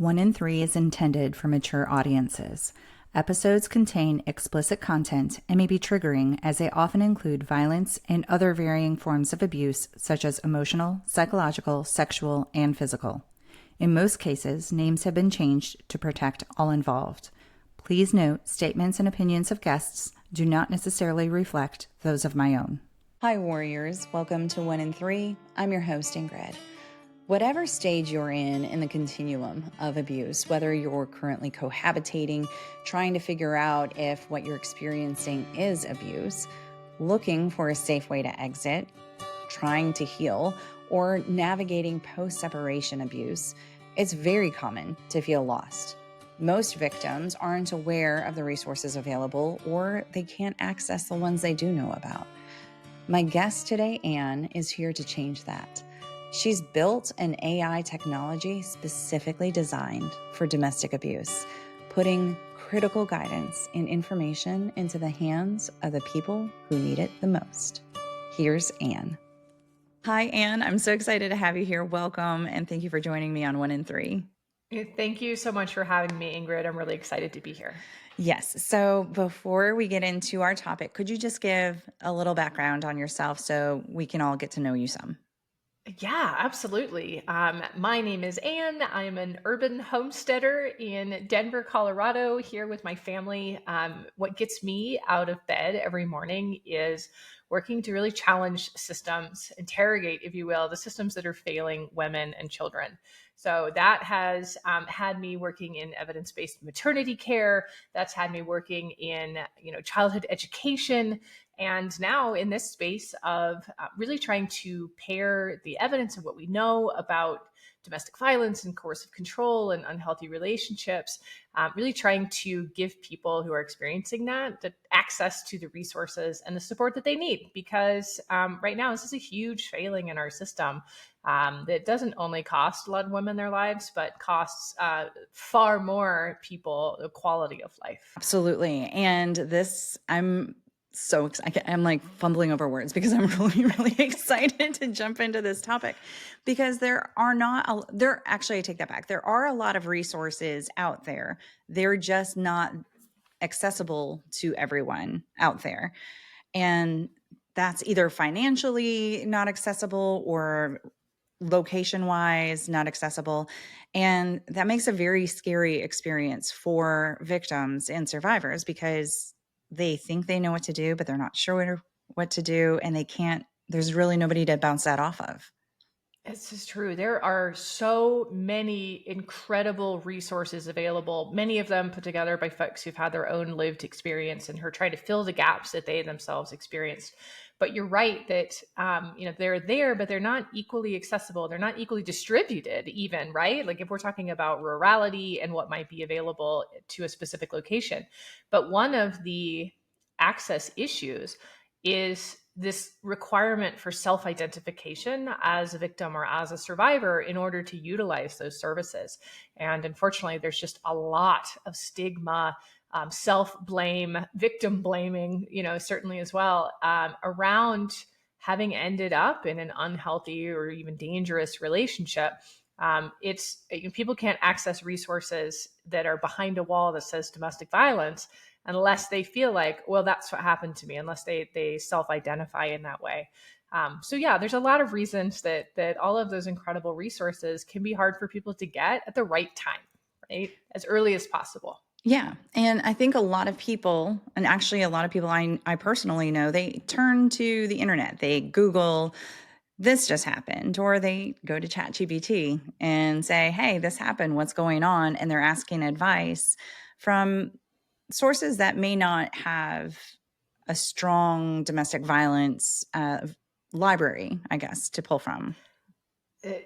One in Three is intended for mature audiences. Episodes contain explicit content and may be triggering as they often include violence and other varying forms of abuse, such as emotional, psychological, sexual, and physical. In most cases, names have been changed to protect all involved. Please note, statements and opinions of guests do not necessarily reflect those of my own. Hi, warriors. Welcome to One in Three. I'm your host, Ingrid. Whatever stage you're in the continuum of abuse, whether you're currently cohabitating, trying to figure out if what you're experiencing is abuse, looking for a safe way to exit, trying to heal, or navigating post-separation abuse, it's very common to feel lost. Most victims aren't aware of the resources available, or they can't access the ones they do know about. My guest today, Anne, is here to change that. She's built an AI technology specifically designed for domestic abuse, putting critical guidance and information into the hands of the people who need it the most. Here's Anne. Hi, Anne. I'm so excited to have you here. Welcome, and thank you for joining me on One in Three. Thank you so much for having me, Ingrid. I'm really excited to be here. Yes. So before we get into our topic, could you just give a little background on yourself so we can all get to know you some? Yeah, absolutely. My name is Anne. I'm an urban homesteader in Denver, Colorado, here with my family. What gets me out of bed every morning is working to really challenge systems, interrogate, if you will, the systems that are failing women and children. So that has had me working in evidence-based maternity care. That's had me working in, childhood education. And now in this space of really trying to pair the evidence of what we know about domestic violence and coercive control and unhealthy relationships, really trying to give people who are experiencing that the access to the resources and the support that they need. Because right now, this is a huge failing in our system that doesn't only cost a lot of women their lives, but costs far more people the quality of life. Absolutely. And this, I'm so excited. I'm like fumbling over words because I'm really, really excited to jump into this topic because actually, I take that back. There are a lot of resources out there. They're just not accessible to everyone out there. And that's either financially not accessible or location wise not accessible. And that makes a very scary experience for victims and survivors because they think they know what to do, but they're not sure what to do. And there's really nobody to bounce that off of. This is true. There are so many incredible resources available, many of them put together by folks who've had their own lived experience and who are trying to fill the gaps that they themselves experienced. But you're right that they're there, but they're not equally accessible. They're not equally distributed, even, right? Like if we're talking about rurality and what might be available to a specific location. But one of the access issues is this requirement for self-identification as a victim or as a survivor in order to utilize those services. And unfortunately, there's just a lot of stigma, self-blame, victim blaming, certainly as well, around having ended up in an unhealthy or even dangerous relationship. People can't access resources that are behind a wall that says domestic violence unless they feel like, well, that's what happened to me, unless they self-identify in that way. So yeah, there's a lot of reasons that all of those incredible resources can be hard for people to get at the right time, right? As early as possible. Yeah. And I think a lot of people, and actually a lot of people I personally know, they turn to the internet. They Google, this just happened, or they go to ChatGPT and say, hey, this happened, what's going on? And they're asking advice from sources that may not have a strong domestic violence library, I guess, to pull from.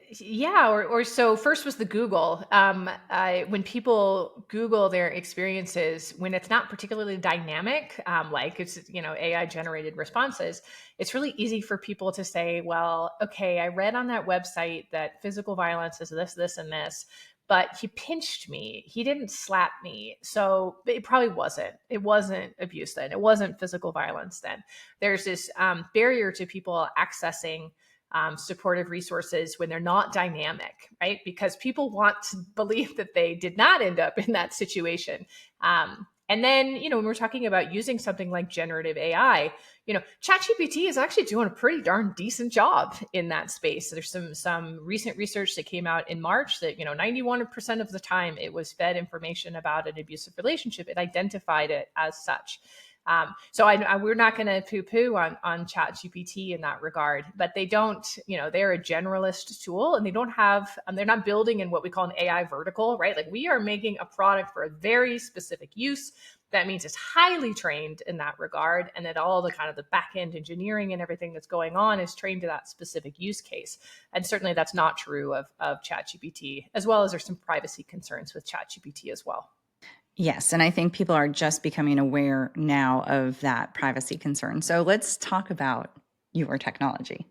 Yeah, or so first was the Google. When people Google their experiences, when it's not particularly dynamic, like it's AI generated responses, it's really easy for people to say, well, okay, I read on that website that physical violence is this, this, and this, but he pinched me. He didn't slap me, so it probably wasn't. It wasn't abuse then. It wasn't physical violence then. There's this barrier to people accessing supportive resources when they're not dynamic, right? Because people want to believe that they did not end up in that situation. And then, when we're talking about using something like generative AI, ChatGPT is actually doing a pretty darn decent job in that space. There's some recent research that came out in March that 91% of the time it was fed information about an abusive relationship, it identified it as such. So we're not going to poo-poo on ChatGPT in that regard, but they don't, they're a generalist tool, and they don't have, they're not building in what we call an AI vertical, right? Like, we are making a product for a very specific use. That means it's highly trained in that regard, and that all the kind of the back-end engineering and everything that's going on is trained to that specific use case. And certainly that's not true of ChatGPT, as well as there's some privacy concerns with ChatGPT as well. Yes, and I think people are just becoming aware now of that privacy concern. So let's talk about your technology.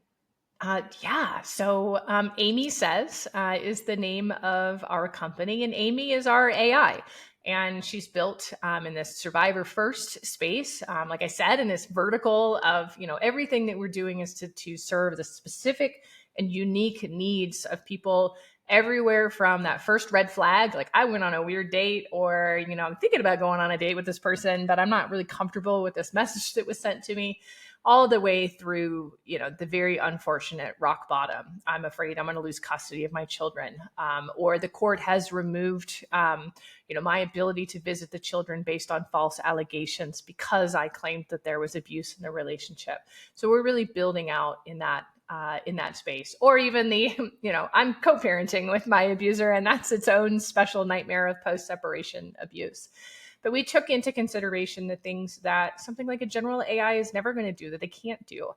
Yeah. So Aimee Says is the name of our company, and Aimee is our AI. And she's built in this survivor first space, like I said, in this vertical of, everything that we're doing is to serve the specific and unique needs of people everywhere, from that first red flag, like I went on a weird date, or, I'm thinking about going on a date with this person, but I'm not really comfortable with this message that was sent to me, all the way through, the very unfortunate rock bottom. I'm afraid I'm going to lose custody of my children, or the court has removed, my ability to visit the children based on false allegations because I claimed that there was abuse in the relationship. So we're really building out in that space. Or even the, I'm co-parenting with my abuser, and that's its own special nightmare of post-separation abuse. But we took into consideration the things that something like a general AI is never going to do, that they can't do.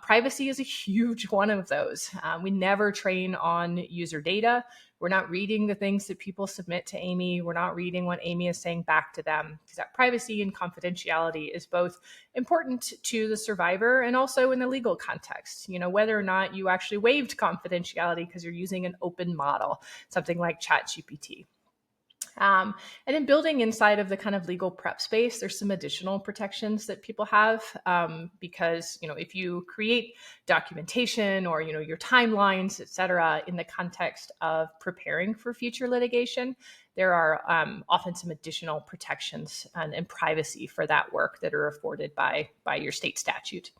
Privacy is a huge one of those. We never train on user data. We're not reading the things that people submit to Aimee. We're not reading what Aimee is saying back to them, because that privacy and confidentiality is both important to the survivor and also in the legal context. Whether or not you actually waived confidentiality because you're using an open model, something like ChatGPT. And then building inside of the kind of legal prep space, there's some additional protections that people have, because, if you create documentation or, your timelines, et cetera, in the context of preparing for future litigation, there are often some additional protections and privacy for that work that are afforded by your state statute.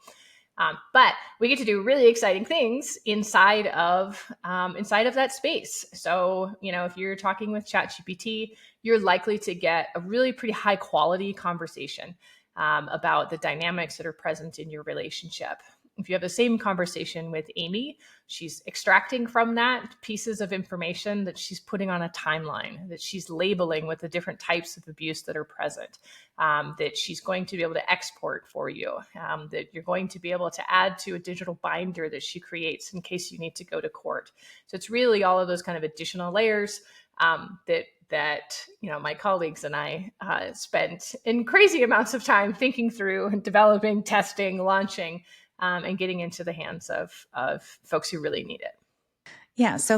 But we get to do really exciting things inside of that space. So, if you're talking with ChatGPT, you're likely to get a really pretty high quality conversation about the dynamics that are present in your relationship. If you have the same conversation with Aimee, she's extracting from that pieces of information that she's putting on a timeline, that she's labeling with the different types of abuse that are present, that she's going to be able to export for you, that you're going to be able to add to a digital binder that she creates in case you need to go to court. So it's really all of those kind of additional layers that my colleagues and I spent in crazy amounts of time thinking through and developing, testing, launching, and getting into the hands of folks who really need it. Yeah, so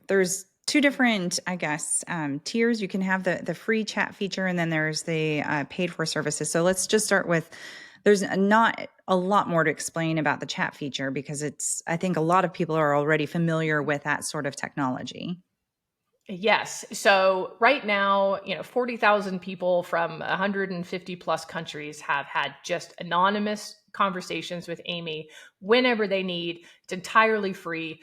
there's two different, I guess, tiers. You can have the free chat feature, and then there's the paid for services. So let's just start with, there's not a lot more to explain about the chat feature, because I think a lot of people are already familiar with that sort of technology. Yes. So right now, 40,000 people from 150 plus countries have had just anonymous conversations with Aimee whenever they need. It's entirely free.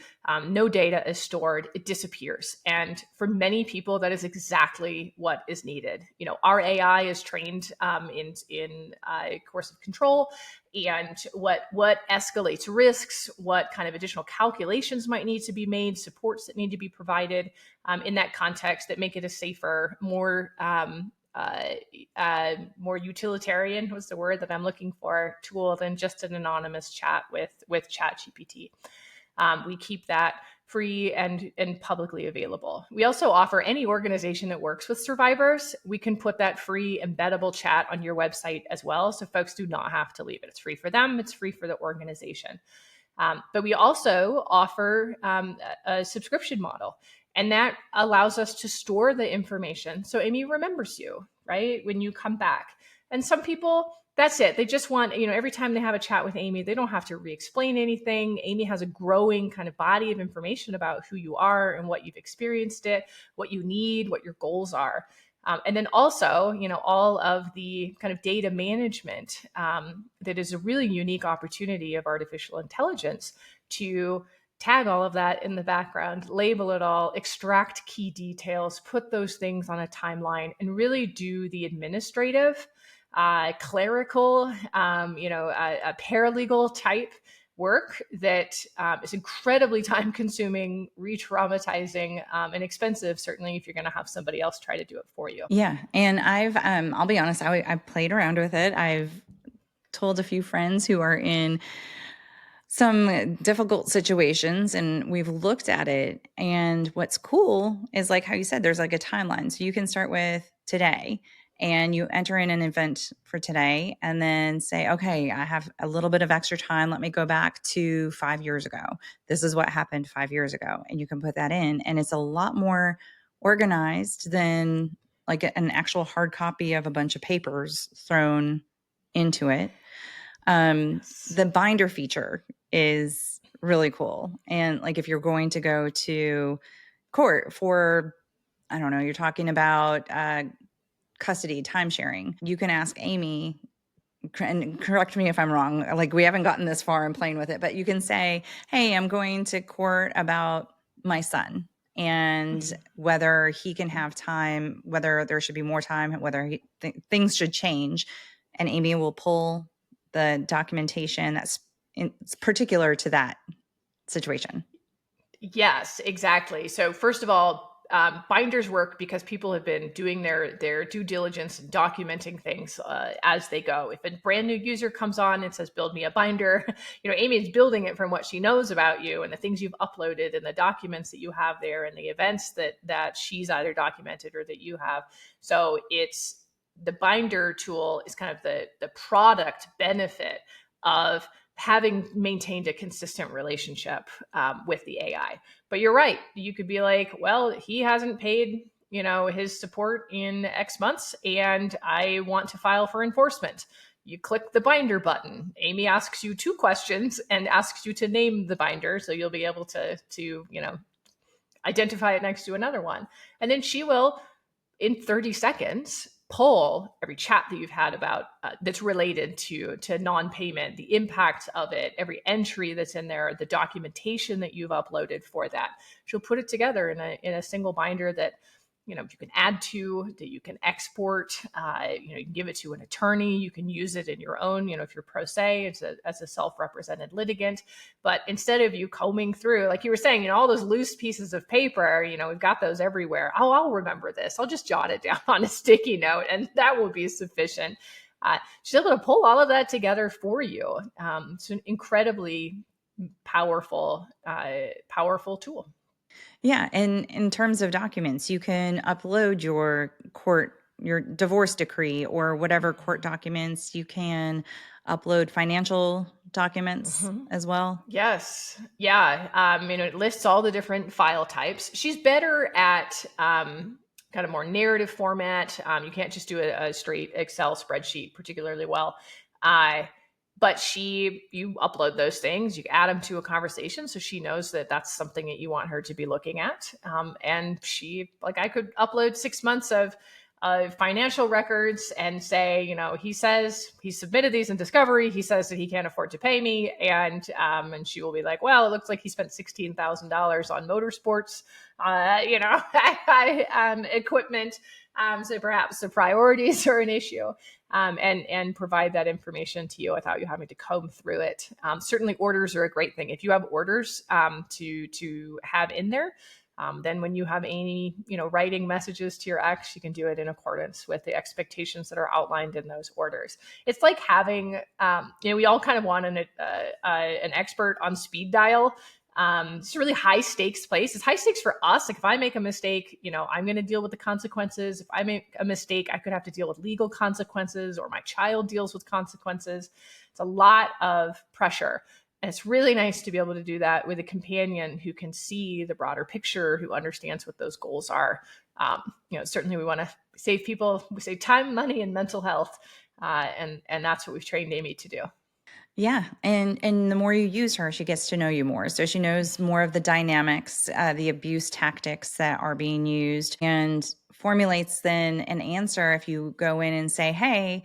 No data is stored. It disappears. And for many people, that is exactly what is needed. Our AI is trained in coercive control, and what escalates risks, what kind of additional calculations might need to be made, supports that need to be provided in that context that make it a safer, more utilitarian was the word that I'm looking for, tool than just an anonymous chat with ChatGPT. We keep that free and publicly available. We also offer any organization that works with survivors, we can put that free embeddable chat on your website as well. So folks do not have to leave it. It's free for them. It's free for the organization. But we also offer a subscription model, and that allows us to store the information so Aimee remembers you, right, when you come back. And some people, That's it. They just want, every time they have a chat with Aimee, they don't have to re-explain anything. Aimee has a growing kind of body of information about who you are and what you've experienced it, what you need, what your goals are. And then also, all of the kind of data management that is a really unique opportunity of artificial intelligence to tag all of that in the background, label it all, extract key details, put those things on a timeline, and really do the administrative, clerical, a paralegal type work that is incredibly time consuming, re traumatizing, and expensive, certainly if you're going to have somebody else try to do it for you. Yeah. And I'll be honest, I played around with it. I've told a few friends who are in some difficult situations and we've looked at it. And what's cool is like how you said, there's like a timeline. So you can start with today and you enter in an event for today and then say, okay, I have a little bit of extra time. Let me go back to 5 years ago. This is what happened 5 years ago. And you can put that in. And it's a lot more organized than like an actual hard copy of a bunch of papers thrown into it. Yes. The binder feature is really cool. And like if you're going to go to court for, I don't know, you're talking about custody, time sharing, you can ask Aimee, and correct me if I'm wrong, like we haven't gotten this far in playing with it, but you can say, hey, I'm going to court about my son and whether he can have time, whether there should be more time, whether things should change. And Aimee will pull the documentation that's particular to that situation. Yes, exactly. So first of all, binders work because people have been doing their due diligence and documenting things as they go. If a brand new user comes on and says, "Build me a binder," Aimee is building it from what she knows about you and the things you've uploaded and the documents that you have there and the events that she's either documented or that you have. So it's the binder tool is kind of the product benefit of having maintained a consistent relationship with the AI. But you're right. You could be like, well, he hasn't paid, his support in X months, and I want to file for enforcement. You click the binder button. Aimee asks you two questions and asks you to name the binder, so you'll be able to identify it next to another one, and then she will in 30 seconds pull every chat that you've had about that's related to non-payment, the impact of it, every entry that's in there, the documentation that you've uploaded for that. She'll put it together in a single binder that you can add to, that you can export. You can give it to an attorney. You can use it in your own. If you're pro se, as a self-represented litigant. But instead of you combing through, like you were saying, all those loose pieces of paper, we've got those everywhere. Oh, I'll remember this. I'll just jot it down on a sticky note, and that will be sufficient. She's able to pull all of that together for you. It's an incredibly powerful tool. Yeah. And in terms of documents, you can upload your divorce decree or whatever court documents. You can upload financial documents Mm-hmm. as well. Yes. Yeah. It lists all the different file types. She's better at kind of more narrative format. You can't just do a straight Excel spreadsheet particularly well. But you upload those things, you add them to a conversation, so she knows that that's something that you want her to be looking at. And I could upload 6 months of financial records and say, he says he submitted these in discovery. He says that he can't afford to pay me, and she will be like, well, it looks like he spent $16,000 on motorsports, equipment. So perhaps the priorities are an issue, and provide that information to you without you having to comb through it. Certainly, orders are a great thing. If you have orders to have in there, then when you have Aimee, writing messages to your ex, you can do it in accordance with the expectations that are outlined in those orders. It's like having, we all kind of want an expert on speed dial. It's a really high stakes place. It's high stakes for us. Like if I make a mistake, I'm going to deal with the consequences. If I make a mistake, I could have to deal with legal consequences, or my child deals with consequences. It's a lot of pressure. And it's really nice to be able to do that with a companion who can see the broader picture, who understands what those goals are. Certainly we want to save time, money, and mental health. And that's what we've trained Aimee to do. Yeah, and the more you use her, she gets to know you more. So she knows more of the dynamics, the abuse tactics that are being used, and formulates then an answer. If you go in and say, "Hey,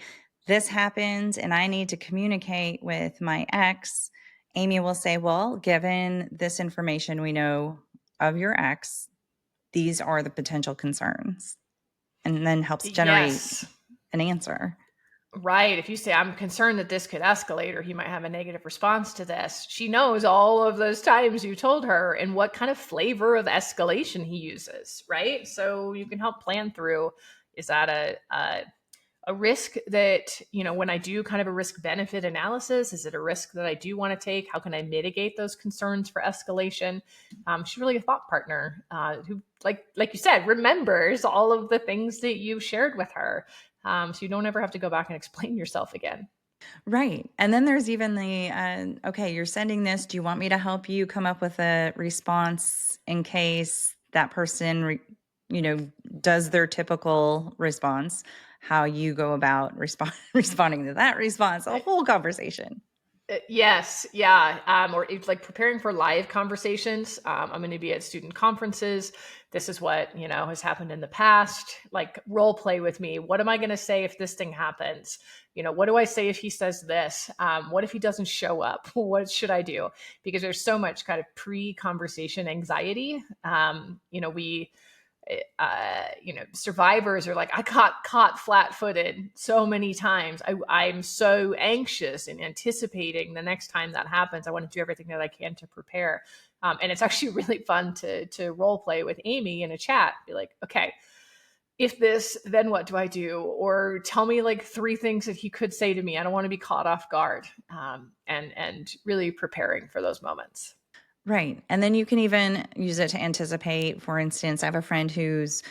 this happened, and I need to communicate with my ex," Aimee will say, "Well, given this information we know of your ex, these are the potential concerns," and then helps generate Yes. an answer. Right. If you say, I'm concerned that this could escalate or he might have a negative response to this, she knows all of those times you told her and what kind of flavor of escalation he uses. Right. So you can help plan through, is that a risk that, when I do kind of a risk benefit analysis, is it a risk that I do want to take? How can I mitigate those concerns for escalation? She's really a thought partner who, like you said, remembers all of the things that you shared with her. So you don't ever have to go back and explain yourself again. Right. And then there's even the, okay, you're sending this. Do you want me to help you come up with a response in case that person, does their typical response? How you go about responding to that response, a whole conversation. Yes, yeah. Or it's like preparing for live conversations. I'm going to be at student conferences. This is what, has happened in the past. Like role play with me. What am I going to say if this thing happens? What do I say if he says this? What if he doesn't show up? What should I do? Because there's so much kind of pre-conversation anxiety. Survivors are like, I got caught flat-footed so many times. I'm so anxious and anticipating the next time that happens. I want to do everything that I can to prepare. And it's actually really fun to role play with Aimee in a chat. Be like, okay, if this, then what do I do? Or tell me like 3 things that he could say to me. I don't want to be caught off guard. And really preparing for those moments. Right. And then you can even use it to anticipate. For instance, I have a friend whose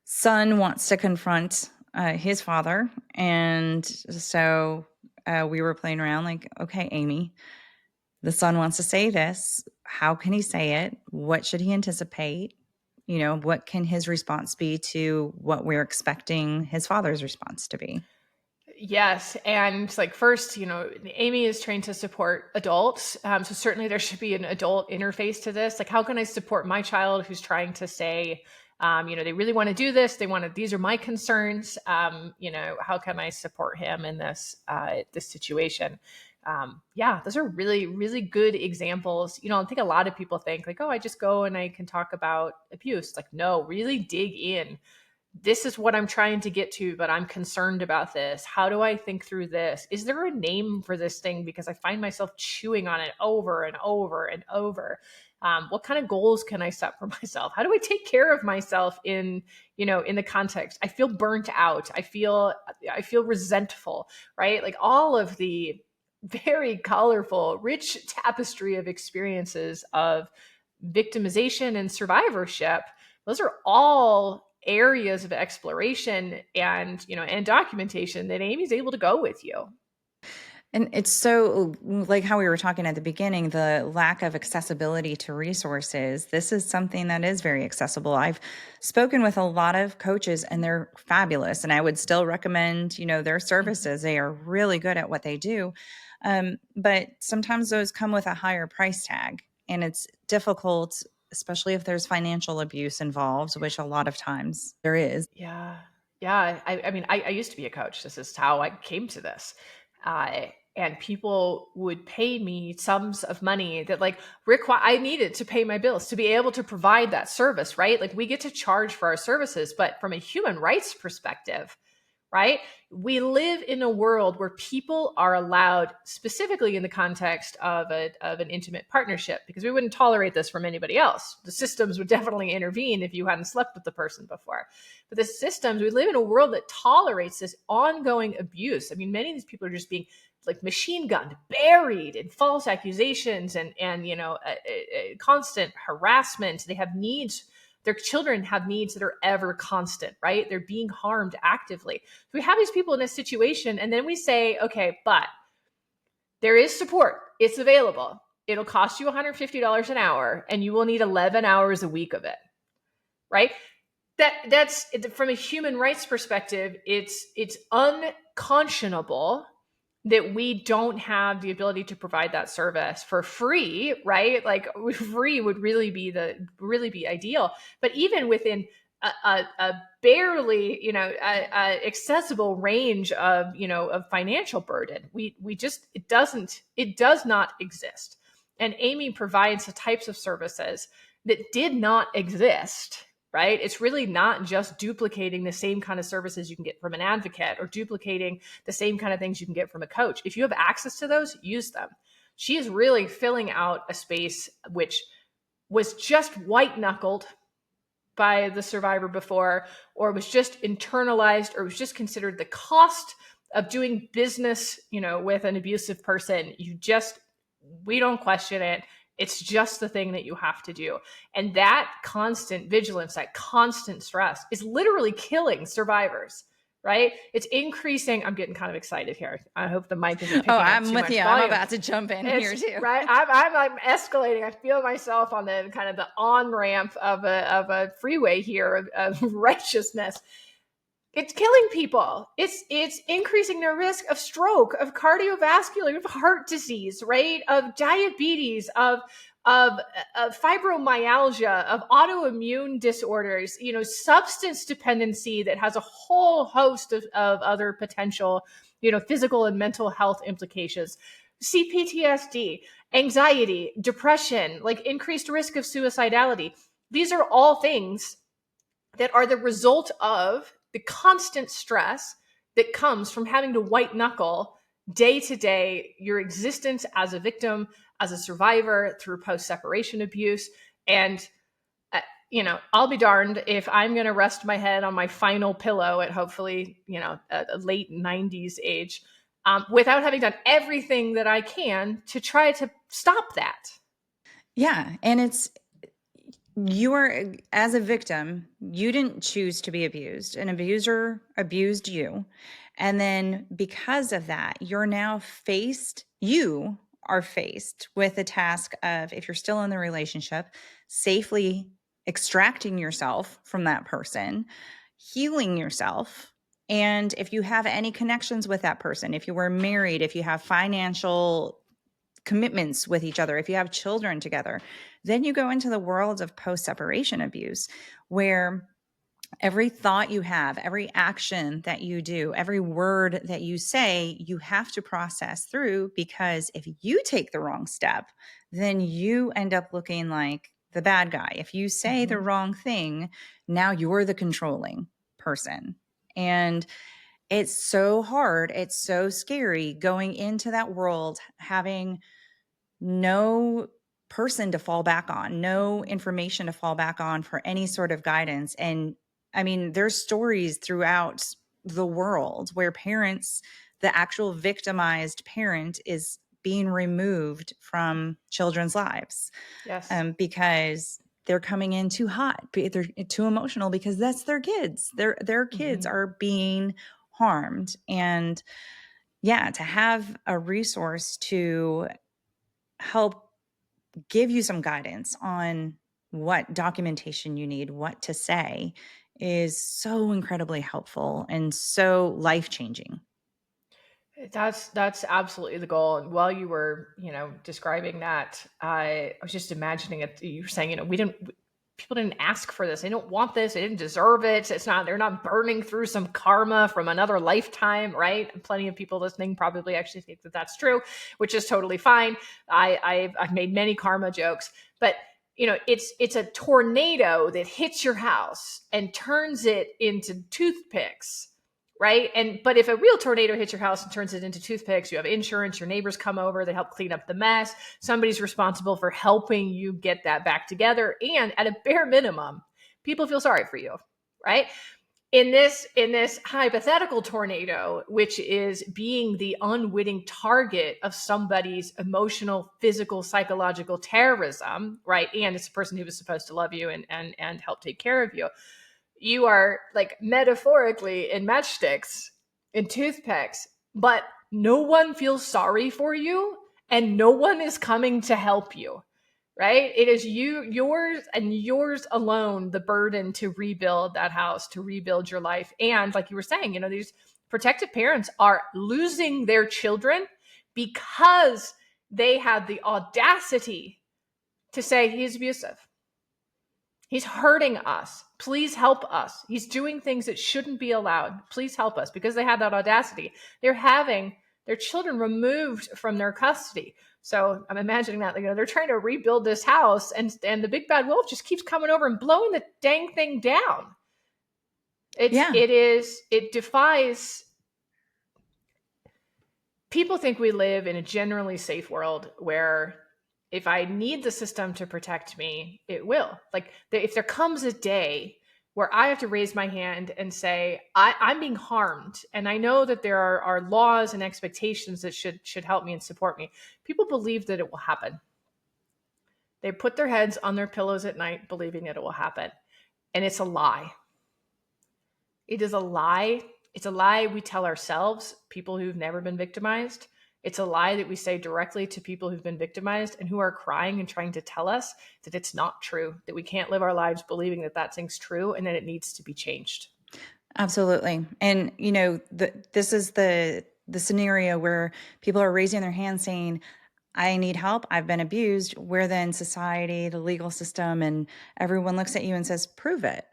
son wants to confront his father. And so we were playing around like, okay, Aimee, the son wants to say this. How can he say it? What should he anticipate? What can his response be to what we're expecting his father's response to be? Yes. And like first, Aimee is trained to support adults. So certainly there should be an adult interface to this. Like, how can I support my child who's trying to say, they really want to do this. These are my concerns. How can I support him in this situation? Yeah, those are really, really good examples. I think a lot of people think like, oh, I just go and I can talk about abuse. Like, no, really dig in. This is what I'm trying to get to, but I'm concerned about this. How do I think through this? Is there a name for this thing? Because I find myself chewing on it over and over and over. What kind of goals can I set for myself? How do I take care of myself in the context? I feel burnt out. I feel resentful, right? Like all of the very colorful, rich tapestry of experiences of victimization and survivorship. Those are all areas of exploration and documentation that Aimee's able to go with you. And it's so like how we were talking at the beginning, the lack of accessibility to resources. This is something that is very accessible. I've spoken with a lot of coaches and they're fabulous. And I would still recommend, their Mhm. services. They are really good at what they do. But sometimes those come with a higher price tag. And it's difficult, especially if there's financial abuse involved, which a lot of times there is. Yeah. Yeah. I mean, I used to be a coach. This is how I came to this. And people would pay me sums of money that like require I needed to pay my bills to be able to provide that service, right? Like we get to charge for our services, but from a human rights perspective, right? We live in a world where people are allowed, specifically in the context of an intimate partnership, because we wouldn't tolerate this from anybody else. The systems would definitely intervene if you hadn't slept with the person before. But the systems, we live in a world that tolerates this ongoing abuse. I mean, many of these people are just being like machine gunned, buried in false accusations and constant harassment. They have needs, their children have needs that are ever constant, right? They're being harmed actively. So we have these people in this situation, and then we say, okay, but there is support. It's available. It'll cost you $150 an hour, and you will need 11 hours a week of it, right? that's from a human rights perspective, it's unconscionable that we don't have the ability to provide that service for free, right? Like free would really be ideal. But even within a barely, accessible range of, of financial burden, we just, it does not exist. And Aimee provides the types of services that did not exist, right? It's really not just duplicating the same kind of services you can get from an advocate or duplicating the same kind of things you can get from a coach. If you have access to those, use them. She is really filling out a space which was just white knuckled by the survivor before, or was just internalized, or was just considered the cost of doing business, with an abusive person. We don't question it. It's just the thing that you have to do. And that constant vigilance, that constant stress is literally killing survivors, right? It's increasing. I'm getting kind of excited here. I hope the mic isn't picking up I'm too with much you. volume. I'm about to jump in here too. Right. I'm escalating. I feel myself on the kind of the on ramp of a freeway here of righteousness. It's killing people. It's increasing their risk of stroke, of cardiovascular, of heart disease, right? Of diabetes, of fibromyalgia, of autoimmune disorders, substance dependency that has a whole host of other potential, physical and mental health implications. CPTSD, anxiety, depression, like increased risk of suicidality. These are all things that are the result of the constant stress that comes from having to white knuckle day to day your existence as a victim, as a survivor through post separation abuse. And, I'll be darned if I'm going to rest my head on my final pillow at hopefully, a late 90s age, without having done everything that I can to try to stop that. Yeah. And you are, as a victim, you didn't choose to be abused. An abuser abused you. And then because of that, you are faced with the task of, if you're still in the relationship, safely extracting yourself from that person, healing yourself. And if you have any connections with that person, if you were married, if you have financial commitments with each other, if you have children together, then you go into the world of post-separation abuse, where every thought you have, every action that you do, every word that you say, you have to process through, because if you take the wrong step, then you end up looking like the bad guy. If you say the wrong thing, now you're the controlling person. And it's so hard. It's so scary going into that world, having no person to fall back on, no information to fall back on for any sort of guidance. And I mean, there's stories throughout the world where the actual victimized parent is being removed from children's lives. Yes. Because they're coming in too hot, they're too emotional, because that's their kids. Their kids are being harmed. And yeah, to have a resource to help give you some guidance on what documentation you need, what to say, is so incredibly helpful and so life-changing. That's absolutely the goal. And while you were, describing that, I was just imagining it. You were saying, people didn't ask for this. They don't want this. They didn't deserve it. They're not burning through some karma from another lifetime, right? And plenty of people listening probably actually think that that's true, which is totally fine. I've made many karma jokes, but it's a tornado that hits your house and turns it into toothpicks, right? But if a real tornado hits your house and turns it into toothpicks, you have insurance, your neighbors come over, they help clean up the mess. Somebody's responsible for helping you get that back together. And at a bare minimum, people feel sorry for you, right? In this hypothetical tornado, which is being the unwitting target of somebody's emotional, physical, psychological terrorism, right? And it's a person who was supposed to love you and help take care of you. You are like metaphorically in matchsticks, in toothpicks, but no one feels sorry for you and no one is coming to help you, right? It is yours and yours alone, the burden to rebuild that house, to rebuild your life. And like you were saying, these protective parents are losing their children because they had the audacity to say he's abusive. He's hurting us. Please help us. He's doing things that shouldn't be allowed. Please help us. Because they had that audacity. They're having their children removed from their custody. So I'm imagining that, they're trying to rebuild this house, and the big bad wolf just keeps coming over and blowing the dang thing down. It defies. People think we live in a generally safe world where if I need the system to protect me, it will. Like, if there comes a day where I have to raise my hand and say, I'm being harmed, and I know that there are laws and expectations that should help me and support me, people believe that it will happen. They put their heads on their pillows at night believing that it will happen. And it's a lie. It is a lie. It's a lie we tell ourselves, people who've never been victimized. It's a lie that we say directly to people who've been victimized and who are crying and trying to tell us that it's not true, that we can't live our lives believing that thing's true and that it needs to be changed. Absolutely. And, this is the scenario where people are raising their hand saying, I need help. I've been abused. Where then society, the legal system, and everyone looks at you and says, prove it.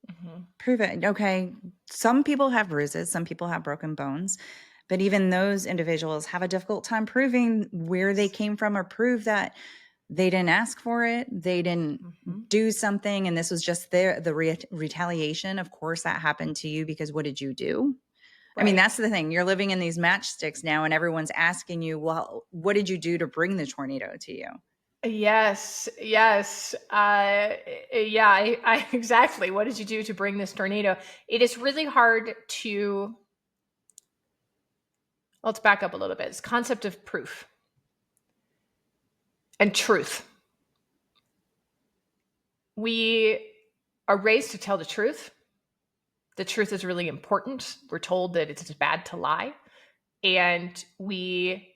Mm-hmm. Prove it. Okay. Some people have bruises. Some people have broken bones. But even those individuals have a difficult time proving where they came from, or prove that they didn't ask for it. They didn't do something. And this was just the retaliation. Of course, that happened to you because what did you do? Right. I mean, that's the thing. You're living in these matchsticks now, and everyone's asking you, well, what did you do to bring the tornado to you? Yes. Exactly. What did you do to bring this tornado? It is really hard to, let's back up a little bit. This concept of proof and truth. We are raised to tell the truth. The truth is really important. We're told that it's bad to lie. And we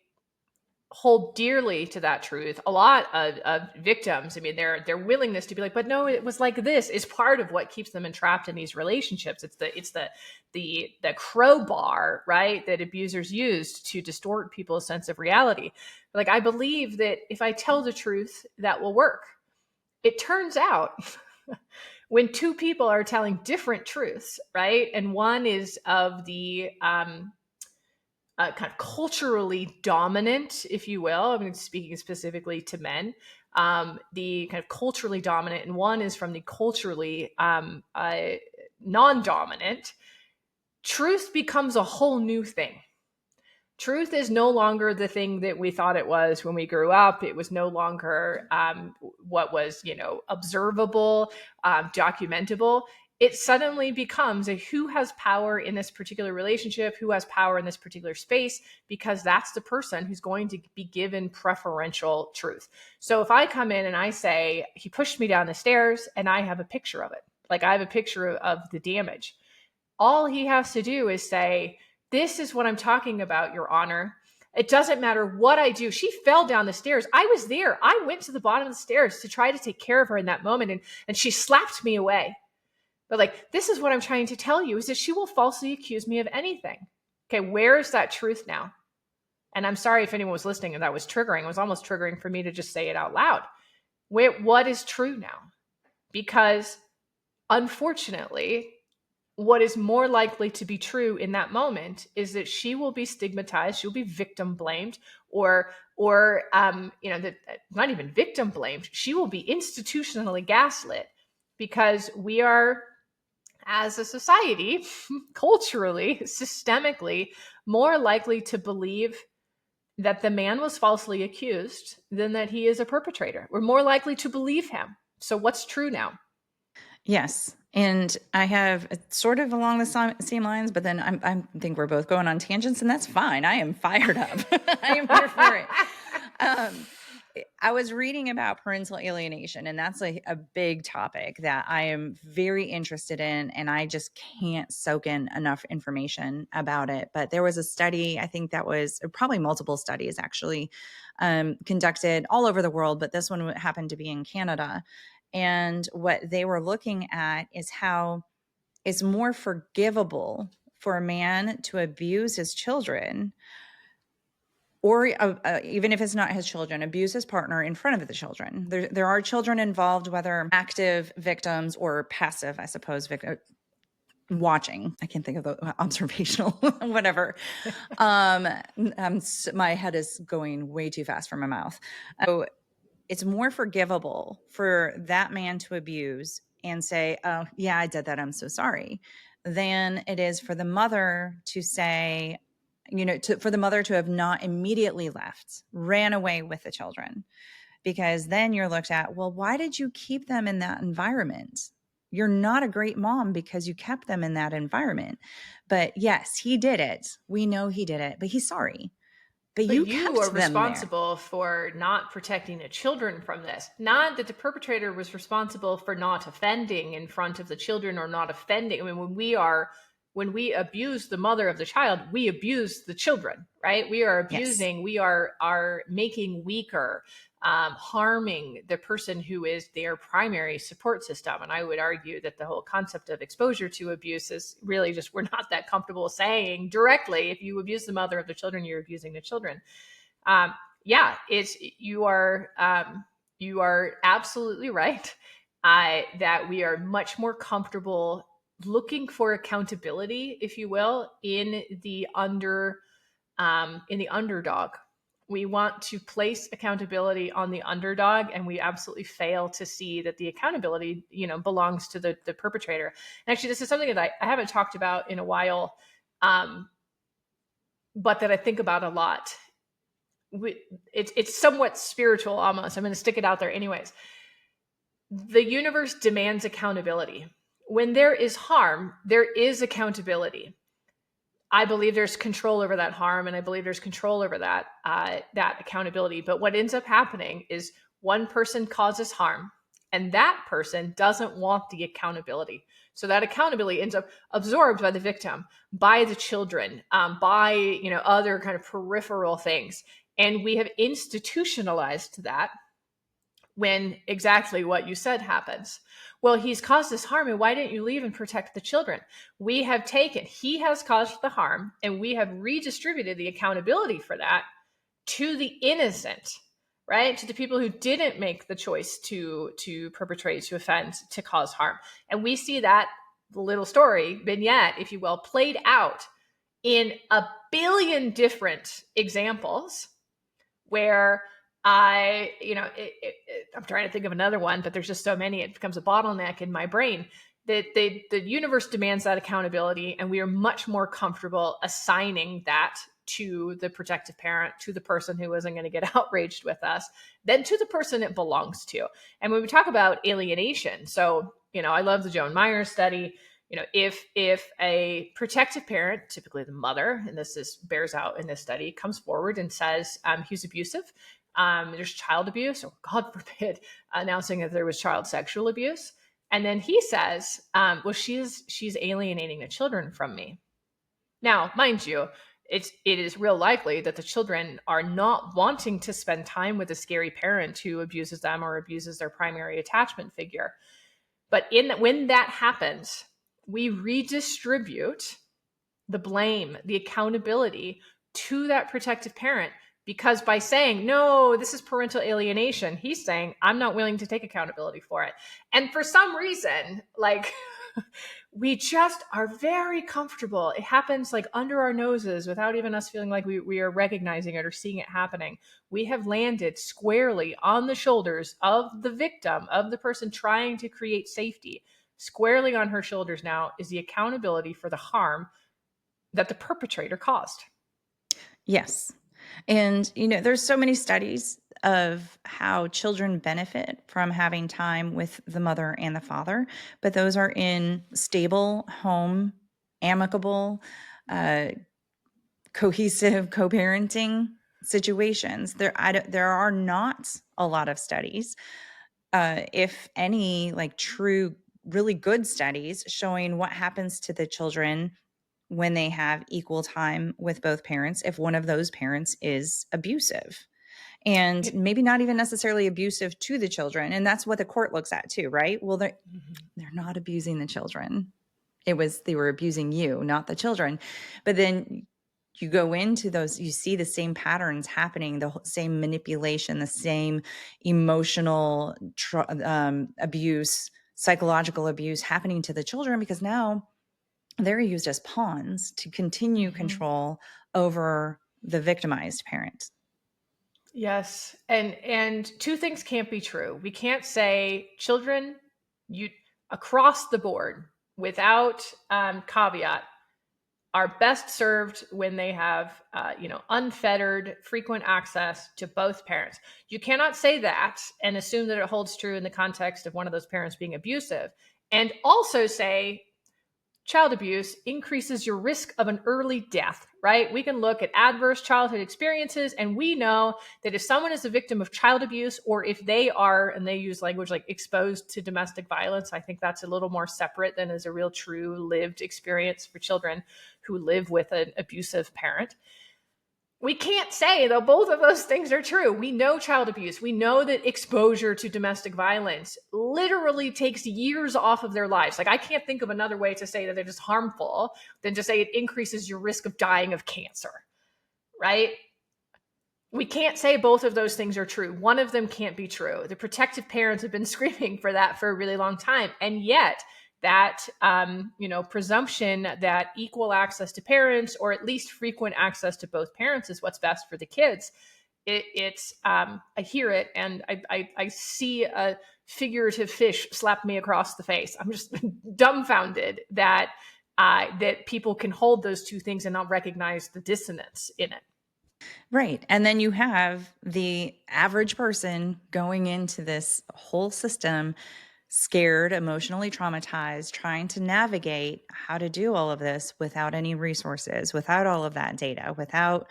hold dearly to that truth. A lot of victims, I mean, their willingness to be like, but no, it was like this, is part of what keeps them entrapped in these relationships. It's the crowbar, right, that abusers used to distort people's sense of reality. Like, I believe that if I tell the truth, that will work. It turns out when two people are telling different truths, right, and one is of the kind of culturally dominant, if you will. I mean, speaking specifically to men, the kind of culturally dominant, and one is from the culturally non-dominant. Truth becomes a whole new thing. Truth is no longer the thing that we thought it was when we grew up. It was no longer what was, observable, documentable. It suddenly becomes a who has power in this particular relationship, who has power in this particular space, because that's the person who's going to be given preferential truth. So if I come in and I say, he pushed me down the stairs, and I have a picture of it, like I have a picture of the damage, all he has to do is say, this is what I'm talking about, Your Honor. It doesn't matter what I do. She fell down the stairs. I was there. I went to the bottom of the stairs to try to take care of her in that moment, and she slapped me away. But like, this is what I'm trying to tell you, is that she will falsely accuse me of anything. Okay, where is that truth now? And I'm sorry if anyone was listening and that was triggering. It was almost triggering for me to just say it out loud. What is true now? Because unfortunately, what is more likely to be true in that moment is that she will be stigmatized, she'll be victim blamed, or that not even victim blamed, she will be institutionally gaslit, because we are, as a society, culturally, systemically, more likely to believe that the man was falsely accused than that he is a perpetrator. We're more likely to believe him. So what's true now? Yes. And I have sort of along the same lines, but then I think we're both going on tangents, and that's fine. I am fired up. I am here for it. I was reading about parental alienation, and that's a big topic that I am very interested in, and I just can't soak in enough information about it. But there was a study, I think that was probably multiple studies actually, conducted all over the world, but this one happened to be in Canada. And what they were looking at is how it's more forgivable for a man to abuse his children, or even if it's not his children, abuse his partner in front of the children. There are children involved, whether active victims or passive, I suppose, watching. I can't think of the observational, whatever. My head is going way too fast from my mouth. So it's more forgivable for that man to abuse and say, "Oh, yeah, I did that. I'm so sorry," than it is for the mother to say, for the mother to have not immediately left, ran away with the children. Because then you're looked at, well, why did you keep them in that environment? You're not a great mom because you kept them in that environment. But yes, he did it. We know he did it, but he's sorry. But But you you are kept them there. responsible for not protecting the children from this. Not that the perpetrator was responsible for not offending in front of the children or not offending. I mean, when we abuse the mother of the child, we abuse the children, right? We are Yes. abusing, we are making weaker, harming the person who is their primary support system. And I would argue that the whole concept of exposure to abuse is really just, we're not that comfortable saying directly, if you abuse the mother of the children, you're abusing the children. Um, yeah, it's you are absolutely right, that we are much more comfortable looking for accountability, if you will, in the underdog. We want to place accountability on the underdog, and we absolutely fail to see that the accountability, belongs to the perpetrator. And actually, this is something that I haven't talked about in a while, but that I think about a lot. It's somewhat spiritual almost. I'm going to stick it out there anyways. The universe demands accountability. When there is harm, there is accountability. I believe there's control over that harm, and I believe there's control over that accountability. But what ends up happening is one person causes harm, and that person doesn't want the accountability. So that accountability ends up absorbed by the victim, by the children, by other kind of peripheral things, and we have institutionalized that when exactly what you said happens. Well, he's caused this harm, and why didn't you leave and protect the children? We have taken, he has caused the harm, and we have redistributed the accountability for that to the innocent, right? To the people who didn't make the choice to perpetrate, to offend, to cause harm. And we see that little story, vignette, if you will, played out in a billion different examples where I'm trying to think of another one, but there's just so many, it becomes a bottleneck in my brain. That the universe demands that accountability, and we are much more comfortable assigning that to the protective parent, to the person who isn't going to get outraged with us, than to the person it belongs to. And when we talk about alienation, so I love the Joan Myers study. If a protective parent, typically the mother, and bears out in this study, comes forward and says he's abusive, there's child abuse, or God forbid, announcing that there was child sexual abuse, and then he says, "Well, she's alienating the children from me." Now, mind you, it is real likely that the children are not wanting to spend time with a scary parent who abuses them or abuses their primary attachment figure. But when that happens, we redistribute the blame, the accountability to that protective parent, because by saying, no, this is parental alienation, he's saying, I'm not willing to take accountability for it. And for some reason, we just are very comfortable. It happens under our noses without even us feeling like we are recognizing it or seeing it happening. We have landed squarely on the shoulders of the victim, of the person trying to create safety. Squarely on her shoulders now is the accountability for the harm that the perpetrator caused. Yes. And, there's so many studies of how children benefit from having time with the mother and the father, but those are in stable, home, amicable, uh, cohesive co-parenting situations. There are not a lot of studies, if any, like true, really good studies showing what happens to the children when they have equal time with both parents if one of those parents is abusive. And maybe not even necessarily abusive to the children. And that's what the court looks at too, right? Well, they're not abusing the children. They were abusing you, not the children. But then you go into those, you see the same patterns happening, the same manipulation, the same emotional abuse, psychological abuse happening to the children, because now they're used as pawns to continue control over the victimized parent. Yes. And two things can't be true. We can't say children, you across the board without caveat, are best served when they have unfettered frequent access to both parents. You cannot say that and assume that it holds true in the context of one of those parents being abusive, and also say child abuse increases your risk of an early death, right? We can look at adverse childhood experiences, and we know that if someone is a victim of child abuse, or if they are, and they use language like exposed to domestic violence, I think that's a little more separate than is a real true lived experience for children who live with an abusive parent. We can't say that both of those things are true. We know child abuse. We know that exposure to domestic violence literally takes years off of their lives. Like, I can't think of another way to say that it is harmful than to say it increases your risk of dying of cancer, right? We can't say both of those things are true. One of them can't be true. The protective parents have been screaming for that for a really long time. And yet, that presumption that equal access to parents, or at least frequent access to both parents, is what's best for the kids. I hear it, and I see a figurative fish slap me across the face. I'm just dumbfounded that people can hold those two things and not recognize the dissonance in it. Right. And then you have the average person going into this whole system scared, emotionally traumatized, trying to navigate how to do all of this without any resources, without all of that data, without,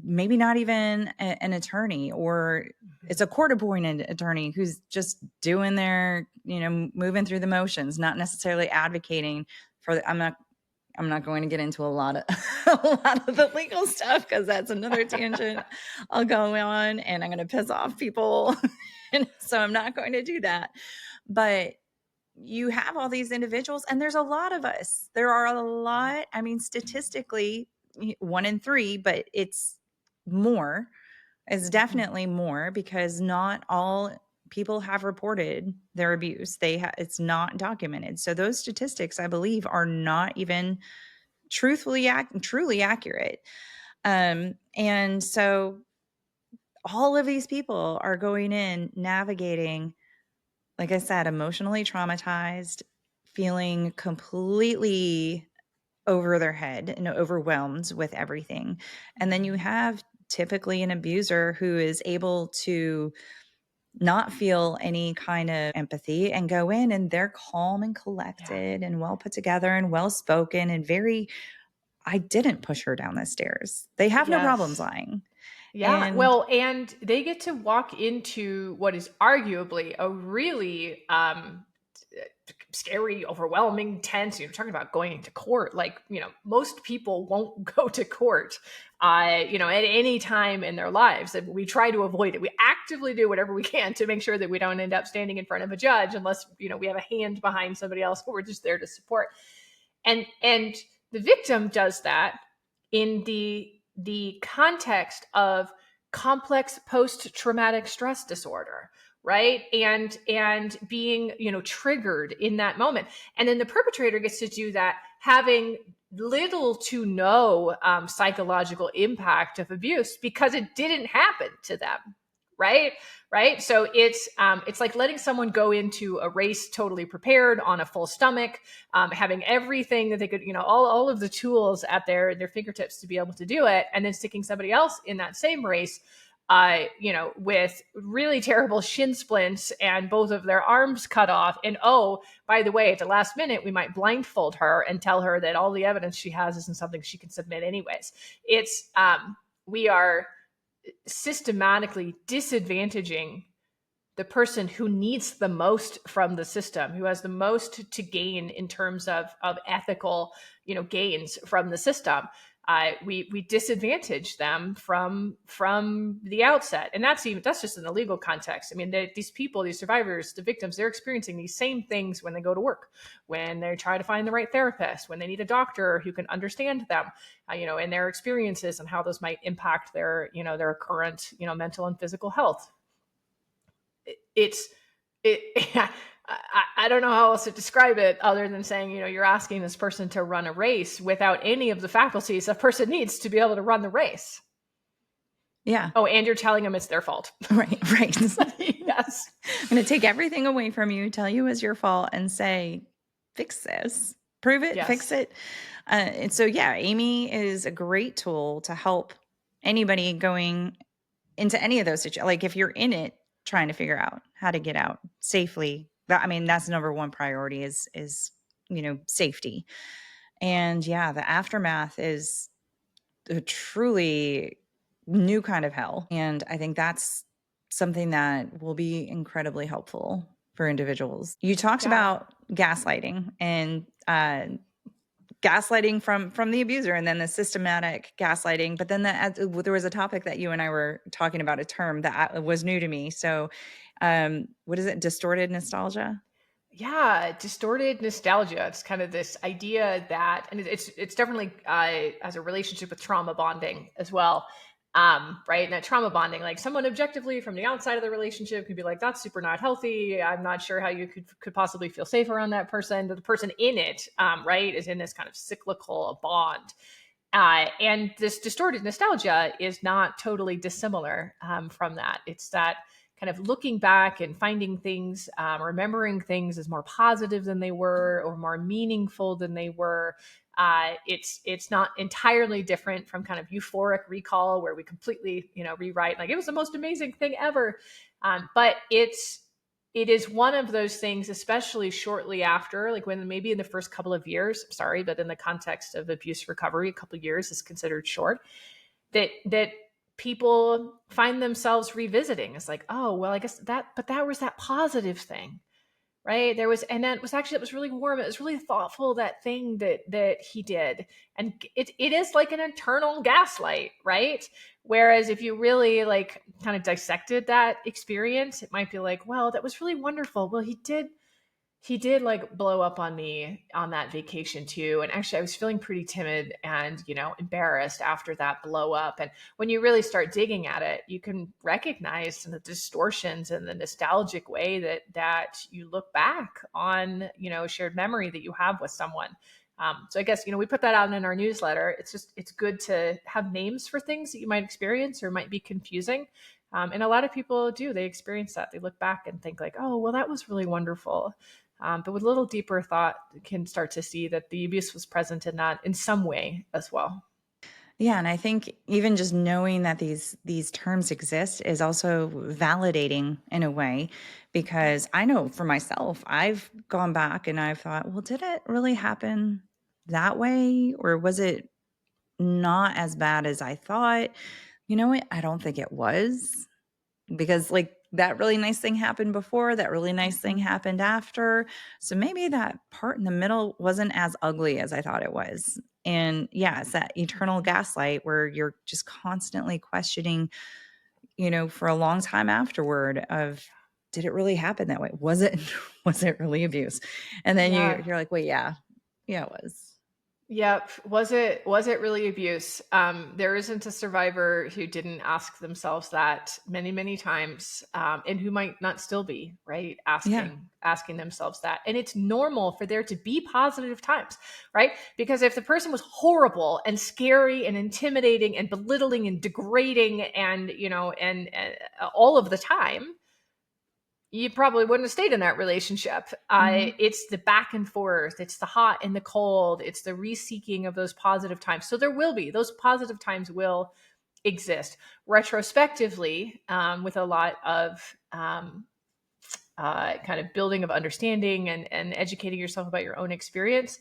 maybe not even an attorney, or it's a court appointed attorney who's just doing their, moving through the motions, not necessarily advocating for I'm not going to get into a lot of a lot of the legal stuff, because that's another tangent I'll go on, and I'm going to piss off people. And so I'm not going to do that. But you have all these individuals, and there's a lot of us. There are a lot. I mean, statistically, 1 in 3, but it's more. It's definitely more, because not all people have reported their abuse. It's not documented. So those statistics, I believe, are not even truly accurate. And so all of these people are going in, navigating, like I said, emotionally traumatized, feeling completely over their head and overwhelmed with everything. And then you have typically an abuser who is able to not feel any kind of empathy and go in, and they're calm and collected and well put together and well spoken and very, I didn't push her down the stairs. They have no problems Yes. lying. Yeah, And well, and they get to walk into what is arguably a really scary, overwhelming, tense. You're talking about going into court. Like, most people won't go to court, at any time in their lives. And we try to avoid it. We actively do whatever we can to make sure that we don't end up standing in front of a judge, unless, we have a hand behind somebody else who we're just there to support. And the victim does that in the context of complex post-traumatic stress disorder, right? And being, triggered in that moment. And then the perpetrator gets to do that having little to no psychological impact of abuse, because it didn't happen to them, right. So it's like letting someone go into a race totally prepared, on a full stomach, having everything that they could, all of the tools at their fingertips to be able to do it, and then sticking somebody else in that same race, with really terrible shin splints and both of their arms cut off. And oh, by the way, at the last minute, we might blindfold her and tell her that all the evidence she has isn't something she can submit anyways. We are systematically disadvantaging the person who needs the most from the system, who has the most to gain in terms of ethical, gains from the system. We disadvantage them from the outset, and that's just in the legal context. I mean, these people, these survivors, the victims, they're experiencing these same things when they go to work, when they try to find the right therapist, when they need a doctor who can understand them, and their experiences and how those might impact their current, mental and physical health. It's it I don't know how else to describe it other than saying, you're asking this person to run a race without any of the faculties a person needs to be able to run the race. Yeah. Oh, and you're telling them it's their fault. Right. Yes. I'm going to take everything away from you, tell you it's your fault, and say, fix this, prove it, Yes. fix it. And so, yeah, Aimee is a great tool to help anybody going into any of those situations. Like if you're in it, trying to figure out how to get out safely. That's number one priority is safety. And yeah, the aftermath is a truly new kind of hell. And I think that's something that will be incredibly helpful for individuals. You talked about gaslighting and gaslighting from the abuser, and then the systematic gaslighting. But then there was a topic that you and I were talking about, a term that was new to me. So what is it? Distorted nostalgia? Yeah, distorted nostalgia. It's kind of this idea that, and it's definitely has a relationship with trauma bonding as well, right? And that trauma bonding, like someone objectively from the outside of the relationship could be like, "That's super not healthy. I'm not sure how you could possibly feel safe around that person." But the person in it, right, is in this kind of cyclical bond. And this distorted nostalgia is not totally dissimilar from that. It's that kind of looking back and finding things, remembering things as more positive than they were or more meaningful than they were. It's not entirely different from kind of euphoric recall where we completely rewrite like it was the most amazing thing ever, but it is one of those things, especially shortly after, like when maybe in the first couple of years, sorry, but in the context of abuse recovery, a couple of years is considered short, that people find themselves revisiting. It's like, oh, well, I guess but that was that positive thing, right? There was, and that was actually, it was really warm. It was really thoughtful, that thing that he did. And it is like an internal gaslight, right? Whereas if you really like kind of dissected that experience, it might be like, well, that was really wonderful. Well, he did like blow up on me on that vacation too. And actually I was feeling pretty timid and, embarrassed after that blow up. And when you really start digging at it, you can recognize the distortions and the nostalgic way that you look back on, shared memory that you have with someone. So I guess, we put that out in our newsletter. It's good to have names for things that you might experience or might be confusing. And a lot of people do, they experience that. They look back and think like, oh, well, that was really wonderful. But with a little deeper thought, can start to see that the abuse was present in that in some way as well. Yeah, and I think even just knowing that these terms exist is also validating in a way, because I know for myself, I've gone back and I've thought, well, did it really happen that way, or was it not as bad as I thought? You know what? I don't think it was, because like that really nice thing happened before, that really nice thing happened after. So maybe that part in the middle wasn't as ugly as I thought it was. And yeah, it's that eternal gaslight where you're just constantly questioning, for a long time afterward of, did it really happen that way? Was it, was it really abuse? And then Yeah. you're like, wait, yeah, it was. Yep. Was it really abuse? There isn't a survivor who didn't ask themselves that many, many times, and who might not still be, right? Yeah. Asking themselves that. And it's normal for there to be positive times, right? Because if the person was horrible and scary and intimidating and belittling and degrading and, and all of the time, you probably wouldn't have stayed in that relationship. It's the back and forth, it's the hot and the cold, it's the reseeking of those positive times. So those positive times will exist retrospectively, with a lot of kind of building of understanding and educating yourself about your own experience.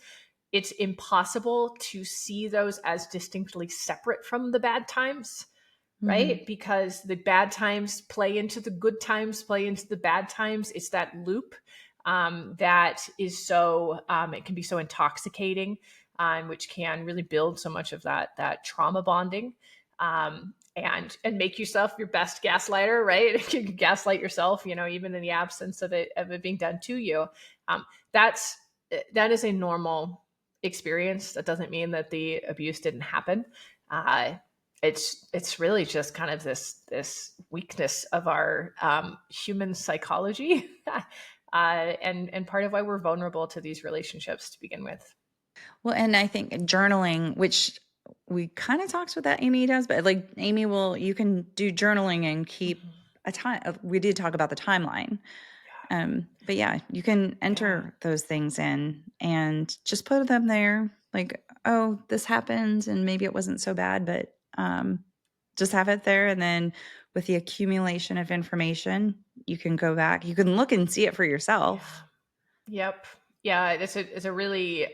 It's impossible to see those as distinctly separate from the bad times, right? Because the bad times play into the good times, play into the bad times. It's that loop that is so, it can be so intoxicating, which can really build so much of that trauma bonding. And make yourself your best gaslighter, right? You can gaslight yourself, even in the absence of it being done to you. Um, that's that is a normal experience. That doesn't mean that the abuse didn't happen. Uh, it's really just kind of this weakness of our human psychology, and part of why we're vulnerable to these relationships to begin with. Well, and I think journaling, which we kind of talked about that Aimee does, but like you can do journaling and keep Mhm. a time. We did talk about the timeline. But yeah, you can Yeah. enter those things in and just put them there. Like, oh, this happened and maybe it wasn't so bad, but just have it there. And then with the accumulation of information, you can go back, you can look and see it for yourself. Yeah. Yep. Yeah, it's a really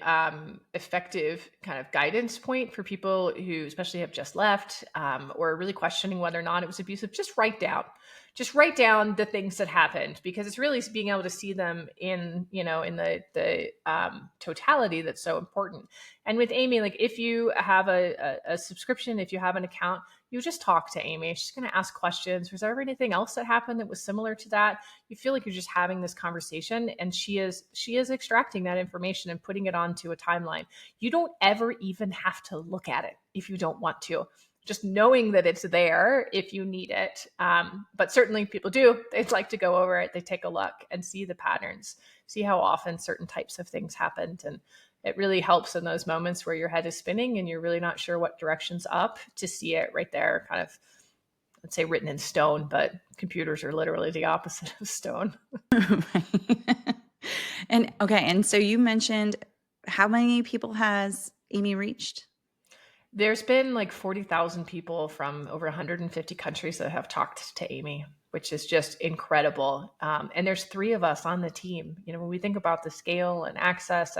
effective kind of guidance point for people who especially have just left, or are really questioning whether or not it was abusive. Just write down the things that happened, because it's really being able to see them in the totality that's so important. And with Aimee, like if you have a subscription, if you have an account, you just talk to Aimee. She's going to ask questions. Was there ever anything else that happened that was similar to that? You feel like you're just having this conversation, and she is extracting that information and putting it onto a timeline. You don't ever even have to look at it if you don't want to, just knowing that it's there if you need it. But certainly people do. They'd like to go over it. They take a look and see the patterns, see how often certain types of things happened. And it really helps in those moments where your head is spinning and you're really not sure what direction's up, to see it right there, kind of, let's say, written in stone, but computers are literally the opposite of stone. And okay, and so you mentioned, how many people has Aimee reached? There's been like 40,000 people from over 150 countries that have talked to Aimee, which is just incredible. And there's three of us on the team. When we think about the scale and access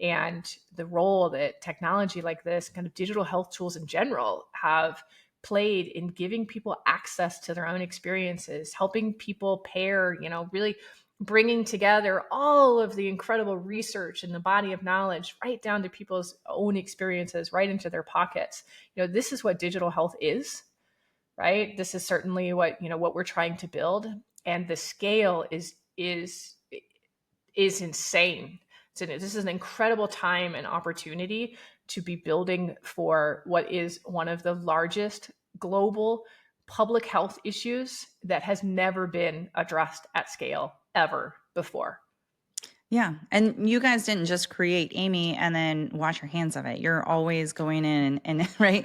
and the role that technology like this, kind of digital health tools in general, have played in giving people access to their own experiences, helping people pair, really bringing together all of the incredible research and the body of knowledge right down to people's own experiences, right into their pockets. This is what digital health is, right? This is certainly what we're trying to build, and the scale is insane. So this is an incredible time and opportunity to be building for what is one of the largest global public health issues that has never been addressed at scale ever before. Yeah. And you guys didn't just create Aimee and then wash your hands of it. You're always going in and right?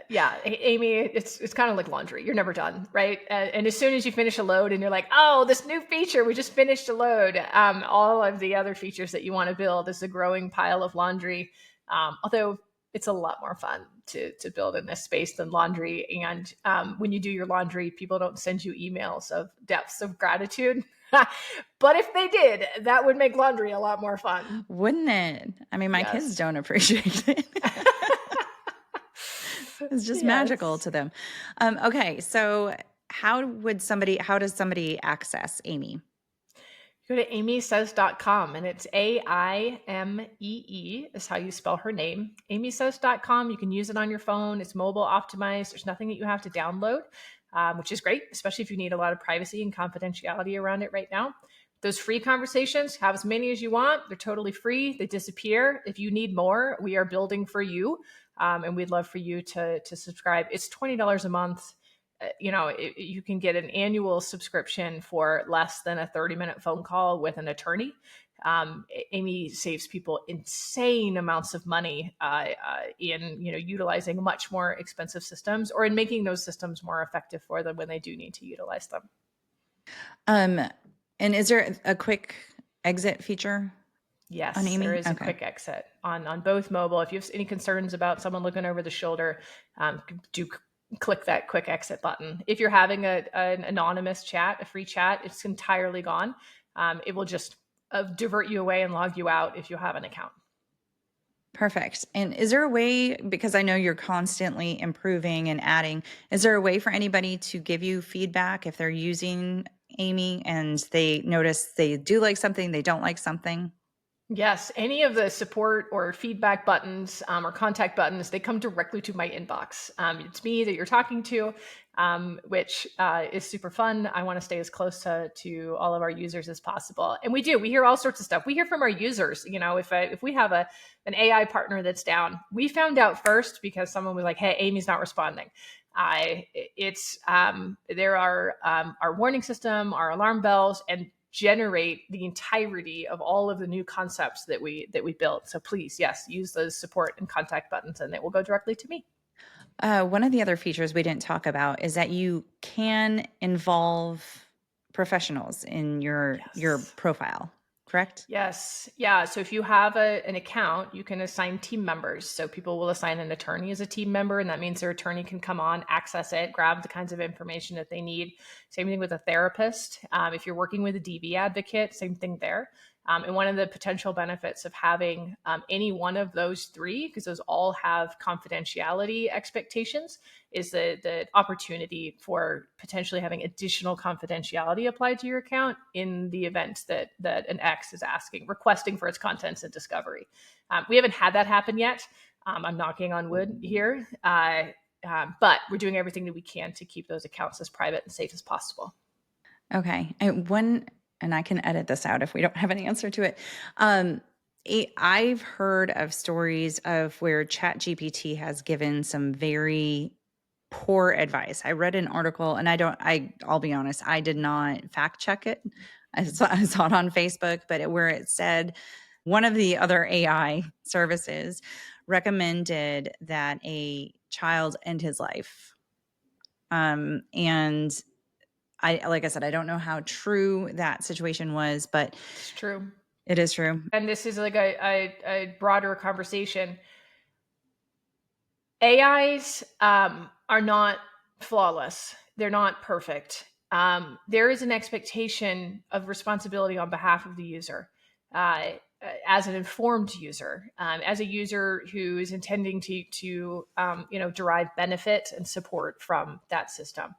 Yeah, Aimee, it's kind of like laundry. You're never done, right? And as soon as you finish a load and you're like, oh, this new feature, we just finished a load. All of the other features that you want to build is a growing pile of laundry. Although it's a lot more fun to build in this space than laundry. And when you do your laundry, people don't send you emails of depths of gratitude. But if they did, that would make laundry a lot more fun. Wouldn't it? I mean, my kids Yes. don't appreciate it. It's just magical Yes. to them. Okay, so how does somebody access Aimee? Go to aimeesays.com, and it's AIMEE is how you spell her name. Aimeesays.com. You can use it on your phone. It's mobile optimized. There's nothing that you have to download, which is great, especially if you need a lot of privacy and confidentiality around it right now. Those free conversations, have as many as you want. They're totally free. They disappear. If you need more, we are building for you, and we'd love for you to subscribe. It's $20 a month. You can get an annual subscription for less than a 30-minute phone call with an attorney. Aimee saves people insane amounts of money in utilizing much more expensive systems, or in making those systems more effective for them when they do need to utilize them. Um, and is there a quick exit feature on Yes, there Aimee? is a Okay. quick exit on both mobile. If you have any concerns about someone looking over the shoulder, do click that quick exit button. If you're having an anonymous chat, a free chat, it's entirely gone. It will just divert you away and log you out if you have an account. Perfect. And is there a way, because I know you're constantly improving and adding, is there a way for anybody to give you feedback if they're using Aimee and they notice they do like something, they don't like something? Yes, any of the support or feedback buttons or contact buttons, they come directly to my inbox. It's me that you're talking to, which is super fun. I want to stay as close to all of our users as possible, and we do. We hear all sorts of stuff. We hear from our users. You know, if we have an AI partner that's down, we found out first because someone was like, "Hey, Aimee's not responding." There are our warning system, our alarm bells, and generate the entirety of all of the new concepts that we built. So please, yes, use those support and contact buttons, and it will go directly to me. One of the other features we didn't talk about is that you can involve professionals in your Yes. profile, correct? Yes. Yeah. So if you have an account, you can assign team members. So people will assign an attorney as a team member, and that means their attorney can come on, access it, grab the kinds of information that they need. Same thing with a therapist. If you're working with a DV advocate, same thing there. And one of the potential benefits of having any one of those three, because those all have confidentiality expectations, is the opportunity for potentially having additional confidentiality applied to your account in the event that an X is requesting for its contents and discovery. We haven't had that happen yet. I'm knocking on wood here. But we're doing everything that we can to keep those accounts as private and safe as possible. Okay. And I can edit this out if we don't have an answer to it. I've heard of stories of where ChatGPT has given some very poor advice. I read an article and I'll be honest, I did not fact check it. I saw it on Facebook, but where it said one of the other AI services recommended that a child end his life. And like I said, I don't know how true that situation was, but It's true. it is true. And this is like a broader conversation. AIs are not flawless. They're not perfect. There is an expectation of responsibility on behalf of the user, as an informed user, as a user who is intending to derive benefit and support from that system.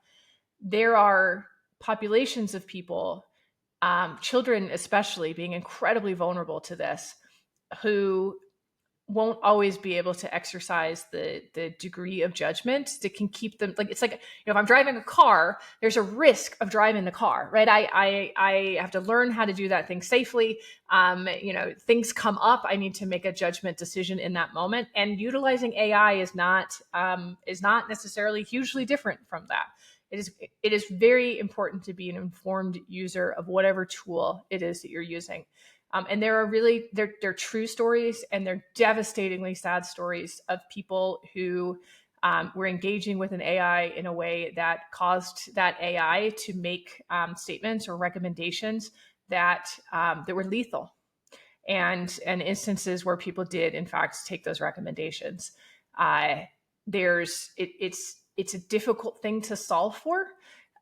There are populations of people, children especially, being incredibly vulnerable to this, who won't always be able to exercise the degree of judgment that can keep them, like, it's like, if I'm driving a car, there's a risk of driving the car, right? I have to learn how to do that thing safely. Things come up, I need to make a judgment decision in that moment, and utilizing AI is not necessarily hugely different from that. It is very important to be an informed user of whatever tool it is that you're using. And there are really they're true stories, and they're devastatingly sad stories of people who were engaging with an AI in a way that caused that AI to make statements or recommendations that were lethal, and instances where people did in fact take those recommendations. Uh, it's a difficult thing to solve for.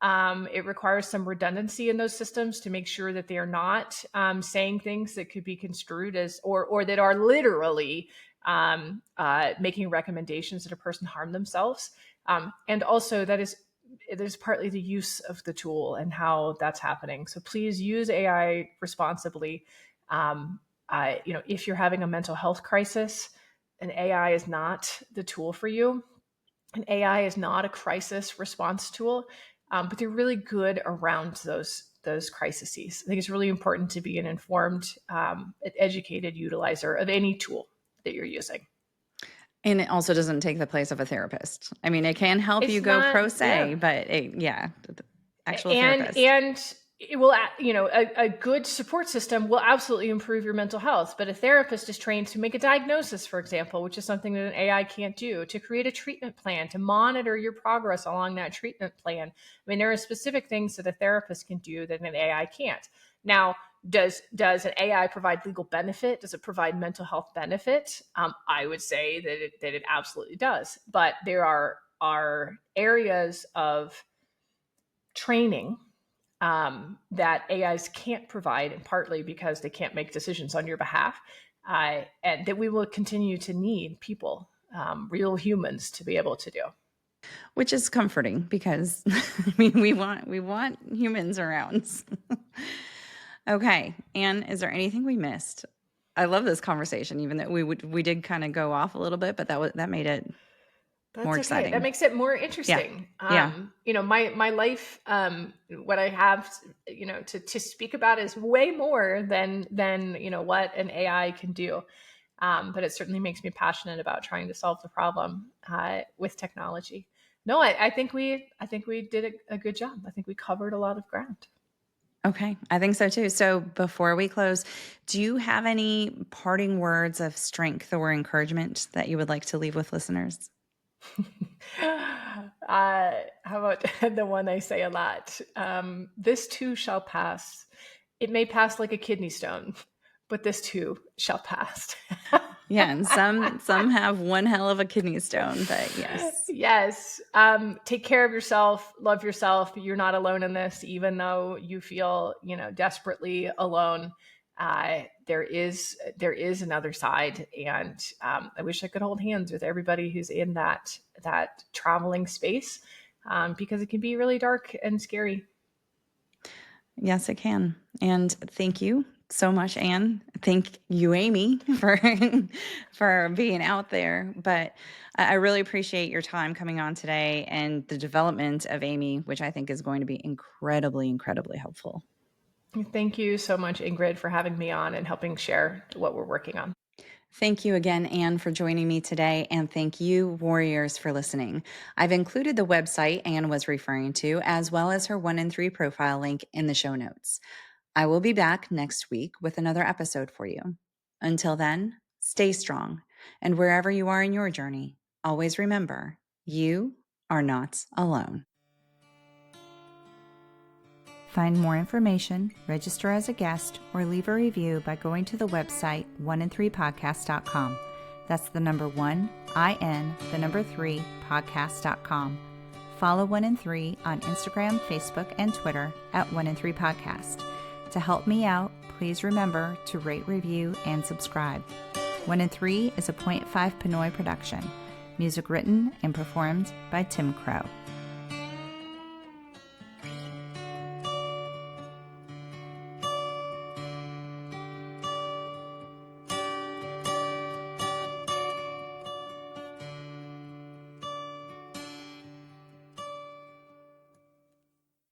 It requires some redundancy in those systems to make sure that they are not saying things that could be construed as, or that are literally making recommendations that a person harm themselves. And also there's partly the use of the tool and how that's happening. So please use AI responsibly. If you're having a mental health crisis, an AI is not the tool for you. An AI is not a crisis response tool, but they're really good around those crises. I think it's really important to be an informed, educated utilizer of any tool that you're using. And it also doesn't take the place of a therapist. I mean, it can help you It's go not, pro yeah. se, but the actual and therapist. and it will, a good support system will absolutely improve your mental health, but a therapist is trained to make a diagnosis, for example, which is something that an AI can't do, to create a treatment plan, to monitor your progress along that treatment plan. I mean, there are specific things that a therapist can do that an AI can't. Now, does an AI provide legal benefit? Does it provide mental health benefit? I would say that it absolutely does, but there are areas of training that AIs can't provide, and partly because they can't make decisions on your behalf. and that we will continue to need people, real humans, to be able to do. Which is comforting because I mean we want humans around. Okay, Anne, is there anything we missed? I love this conversation, even though we did kind of go off a little bit, but that made it more That's okay. That exciting. makes it more Yeah, interesting. yeah. My life, what I have, to speak about is way more than what an AI can do. But it certainly makes me passionate about trying to solve the problem with technology. No, I think we did a good job. I think we covered a lot of ground. Okay, I think so too. So before we close, do you have any parting words of strength or encouragement that you would like to leave with listeners? How about the one I say a lot? This too shall pass. It may pass like a kidney stone, but this too shall pass. Yeah, and some have one hell of a kidney stone, but yes. Yes. Take care of yourself. Love yourself. You're not alone in this, even though you feel, desperately alone. There is another side, and I wish I could hold hands with everybody who's in that traveling space, because it can be really dark and scary. Yes, it can. And thank you so much, Anne. Thank you, Aimee, for for being out there. But I really appreciate your time coming on today and the development of Aimee, which I think is going to be incredibly, incredibly helpful. Thank you so much, Ingrid, for having me on and helping share what we're working on. Thank you again, Anne, for joining me today. And thank you, Warriors, for listening. I've included the website Anne was referring to, as well as her 1 in 3 profile link in the show notes. I will be back next week with another episode for you. Until then, stay strong. And wherever you are in your journey, always remember you are not alone. Find more information, register as a guest, or leave a review by going to the website 1in3podcast.com. That's the number 1, IN, the number 3, podcast.com. Follow 1 in 3 on Instagram, Facebook, and Twitter at 1in3podcast. To help me out, please remember to rate, review, and subscribe. 1 in 3 is a .5 Pinoy production. Music written and performed by Tim Crow.